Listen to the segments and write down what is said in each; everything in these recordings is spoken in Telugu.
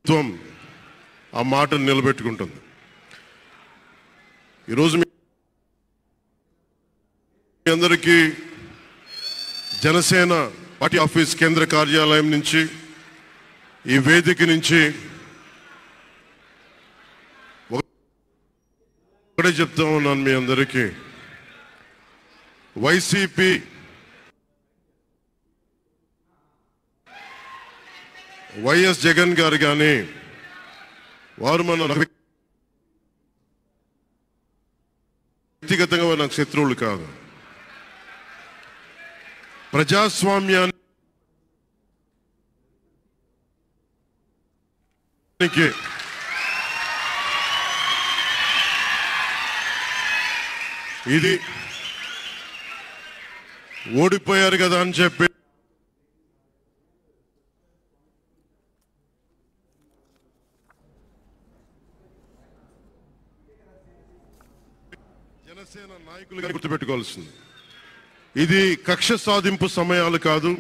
ప్రభుత్వం ఆ మాటను నిలబెట్టుకుంటుంది. ఈరోజు మీ అందరికీ జనసేన పార్టీ ఆఫీస్ కేంద్ర కార్యాలయం నుంచి ఈ వేదిక నుంచి ఒకటే చెప్తా ఉన్నాను మీ అందరికీ, వైసీపీ వైఎస్ జగన్ గారు కానీ వారు మన వ్యక్తిగతంగా నాకు శత్రువులు కాదు. ప్రజాస్వామ్యానికి ఇది ఓడిపోయారు కదా అని చెప్పి జనసేన నాయకులుగా గుర్తుపెట్టుకోవాల్సింది, ఇది కక్ష సాధింపు సమయాలు కాదు.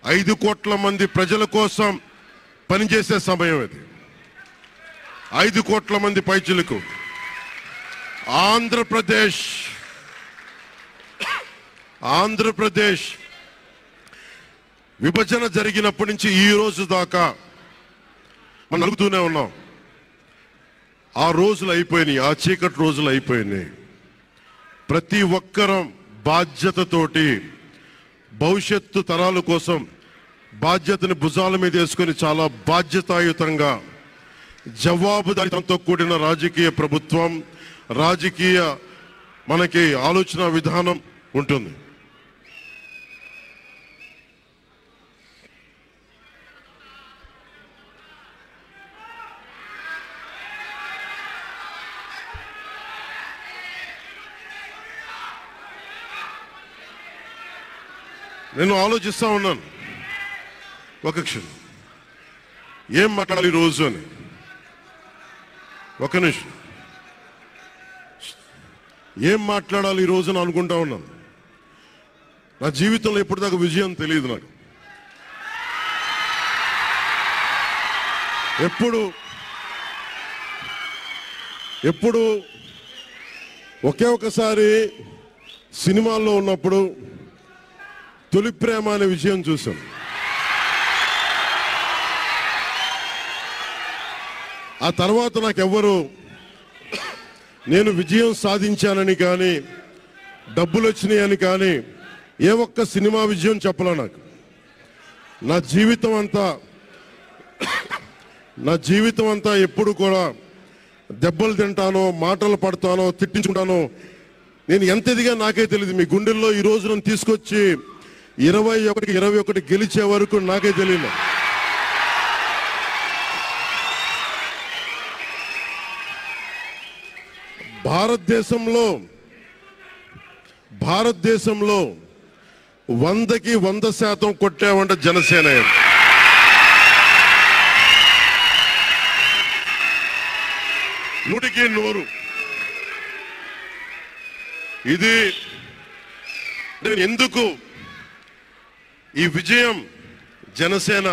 5 కోట్ల మంది ప్రజల కోసం పనిచేసే సమయం ఇది. 5 కోట్ల మంది పైచులకు ఆంధ్రప్రదేశ్ విభజన జరిగినప్పటి నుంచి ఈ రోజు దాకా మనం నలుగుతూనే ఉన్నాం. ఆ రోజులు అయిపోయినాయి, ఆ చీకటి రోజులు అయిపోయినాయి. ప్రతి ఒక్కరం బాధ్యతతోటి భవిష్యత్తు తరాల కోసం బాధ్యతని భుజాల మీద వేసుకొని చాలా బాధ్యతాయుతంగా జవాబుదారీతనంతో కూడిన రాజకీయ ప్రభుత్వం, రాజకీయ మనకి ఆలోచన విధానం ఉంటుంది. నేను ఆలోచిస్తా ఉన్నాను, ఒక క్షణం ఏం మాట్లాడాలి ఈరోజు అని. ఒక నిమిషం, ఏం మాట్లాడాలి ఈరోజు అని అనుకుంటా ఉన్నాను. నా జీవితంలో ఎప్పటిదాకా విజయం తెలియదు నాకు. ఎప్పుడు ఒకే ఒకసారి సినిమాల్లో ఉన్నప్పుడు తొలి ప్రేమ అనే విషయం చూశాను. ఆ తర్వాత నాకెవ్వరు నేను విజయం సాధించానని కానీ డబ్బులు వచ్చినాయని కానీ ఏ ఒక్క సినిమా విజయం చెప్పలే నాకు. నా జీవితం అంతా ఎప్పుడు కూడా దెబ్బలు తింటానో, మాటలు పడతానో, తిట్టించుకుంటానో. నేను ఎంత ఎదిగా నాకే తెలియదు. మీ గుండెల్లో ఈ రోజు నన్ను తీసుకొచ్చి 21 గెలిచే వరకు నాకే తెలియదు. భారతదేశంలో 100కి 100% కొట్టామంటే జనసేన. 100కి 100. ఇది ఎందుకు ఈ విజయం జనసేన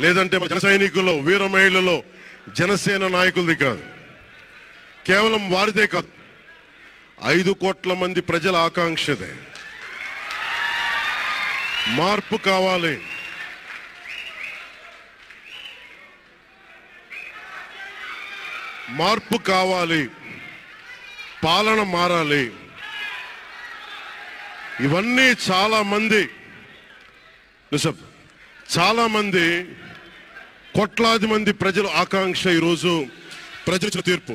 లేదంటే జన సైనికుల్లో, వీర మహిళల్లో జనసేన నాయకులది కాదు, కేవలం వారిదే కాదు, 5 కోట్ల మంది ప్రజల ఆకాంక్షదే. మార్పు కావాలి, పాలన మారాలి. ఇవన్నీ చాలా మంది కోట్లాది మంది ప్రజల ఆకాంక్ష. ఈరోజు ప్రజల తీర్పు